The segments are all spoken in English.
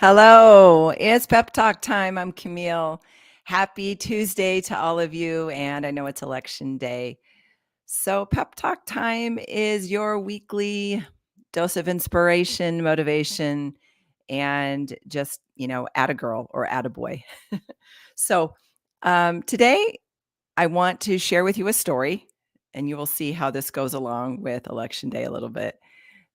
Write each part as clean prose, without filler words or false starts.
Hello, it's pep talk time. I'm Camille. Happy Tuesday to all of you. And I know it's election day. So, pep talk time is your weekly dose of inspiration, motivation, and just, add a girl or add a boy. So, today I want to share with you a story, and you will see how this goes along with election day a little bit.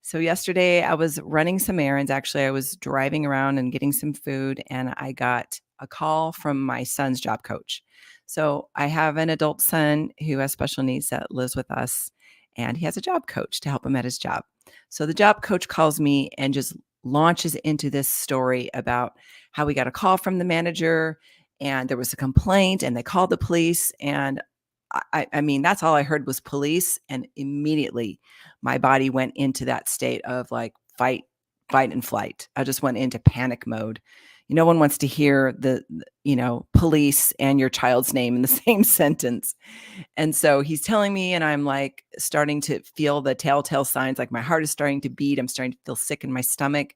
So yesterday I was running some errands. Actually, I was driving around and getting some food, and I got a call from my son's job coach. So I have an adult son who has special needs that lives with us, and he has a job coach to help him at his job. So the job coach calls me and just launches into this story about how we got a call from the manager and there was a complaint and they called the police. And I mean, that's all I heard was police. And immediately my body went into that state of like fight and flight. I just went into panic mode. No one wants to hear the police and your child's name in the same sentence. And so he's telling me, and I'm like starting to feel the telltale signs, like my heart is starting to beat. I'm starting to feel sick in my stomach.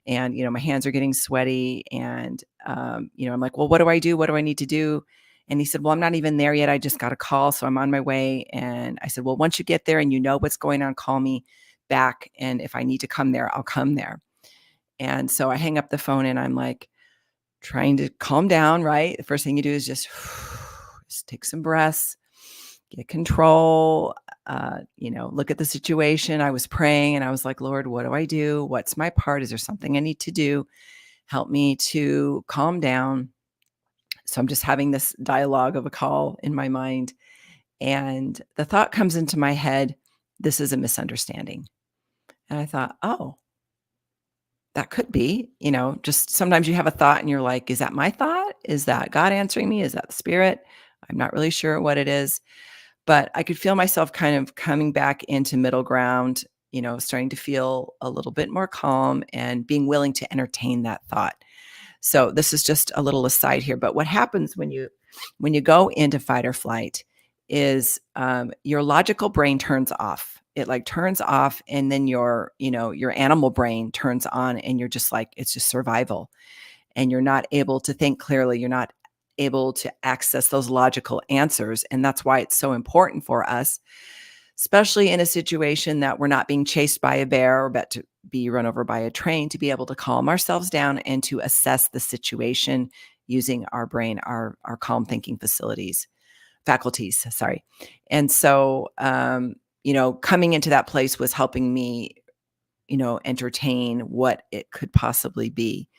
And, my hands are getting sweaty. And, I'm like, well, what do I do? What do I need to do? And he said, well, I'm not even there yet. I just got a call. So I'm on my way. And I said, well, once you get there and you know what's going on, call me back. And if I need to come there, I'll come there. And so I hang up the phone and I'm like trying to calm down, right? The first thing you do is just take some breaths, get control, look at the situation. I was praying and I was like, Lord, what do I do? What's my part? Is there something I need to do? Help me to calm down. So I'm just having this dialogue of a call in my mind. And the thought comes into my head, this is a misunderstanding. And I thought, oh, that could be, just sometimes you have a thought and you're like, is that my thought? Is that God answering me? Is that the Spirit? I'm not really sure what it is. But I could feel myself kind of coming back into middle ground, starting to feel a little bit more calm and being willing to entertain that thought. So this is just a little aside here. But what happens when you go into fight or flight is your logical brain turns off. It like turns off, and then your animal brain turns on, and you're just like, it's just survival. And you're not able to think clearly. You're not able to access those logical answers. And that's why it's so important for us, especially in a situation that we're not being chased by a bear or about to be run over by a train, to be able to calm ourselves down and to assess the situation using our brain, our calm thinking faculties, sorry. And so, coming into that place was helping me, entertain what it could possibly be.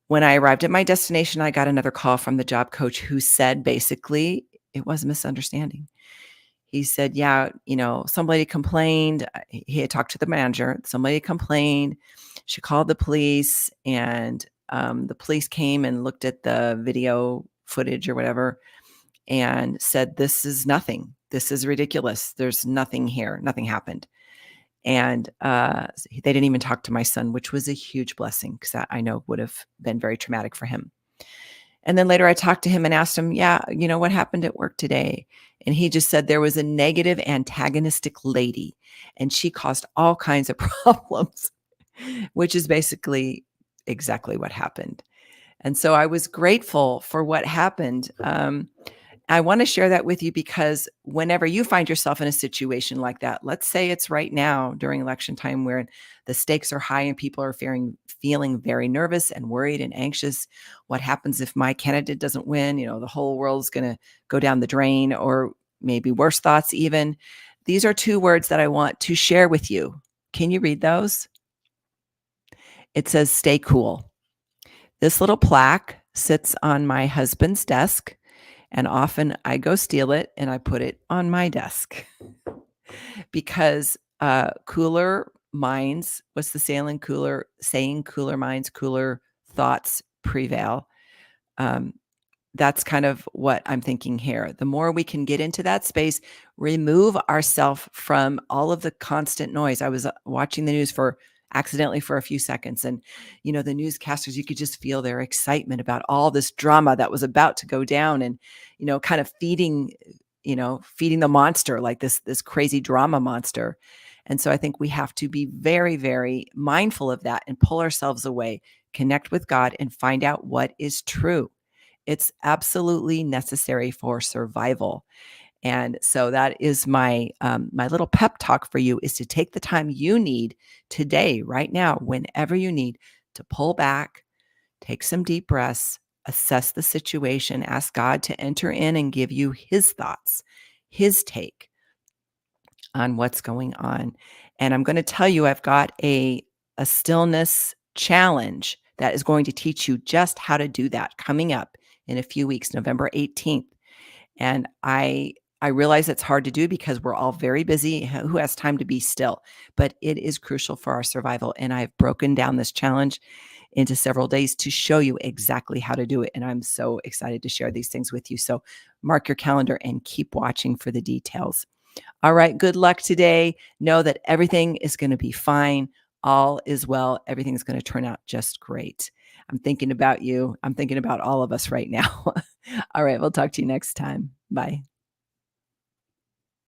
When I arrived at my destination, I got another call from the job coach who said basically it was a misunderstanding. He said, yeah, somebody complained. He had talked to the manager. Somebody complained. She called the police, and the police came and looked at the video footage or whatever and said, this is nothing. This is ridiculous. There's nothing here. Nothing happened. And they didn't even talk to my son, which was a huge blessing because that I know would have been very traumatic for him. And then later I talked to him and asked him, yeah, what happened at work today? And he just said there was a negative antagonistic lady and she caused all kinds of problems, which is basically exactly what happened. And so I was grateful for what happened. I want to share that with you because whenever you find yourself in a situation like that, let's say it's right now during election time where the stakes are high and people are feeling very nervous and worried and anxious. What happens if my candidate doesn't win? The whole world's going to go down the drain, or maybe worse thoughts even. These are two words that I want to share with you. Can you read those? It says, stay cool. This little plaque sits on my husband's desk. And often I go steal it and I put it on my desk because cooler minds, what's the saying? Cooler minds, cooler thoughts prevail. That's kind of what I'm thinking here. The more we can get into that space, remove ourselves from all of the constant noise. I was watching the news accidentally for a few seconds. And, the newscasters, you could just feel their excitement about all this drama that was about to go down and, kind of feeding the monster, like this crazy drama monster. And so I think we have to be very, very mindful of that and pull ourselves away, connect with God, and find out what is true. It's absolutely necessary for survival. And so that is my little pep talk for you, is to take the time you need today, right now, whenever you need to pull back, take some deep breaths, assess the situation, ask God to enter in and give you his thoughts, his take on what's going on. And I'm going to tell you, I've got a stillness challenge that is going to teach you just how to do that coming up in a few weeks, November 18th. And I realize it's hard to do because we're all very busy. Who has time to be still? But it is crucial for our survival. And I've broken down this challenge into several days to show you exactly how to do it. And I'm so excited to share these things with you. So mark your calendar and keep watching for the details. All right, good luck today. Know that everything is going to be fine. All is well. Everything's going to turn out just great. I'm thinking about you. I'm thinking about all of us right now. All right, we'll talk to you next time. Bye.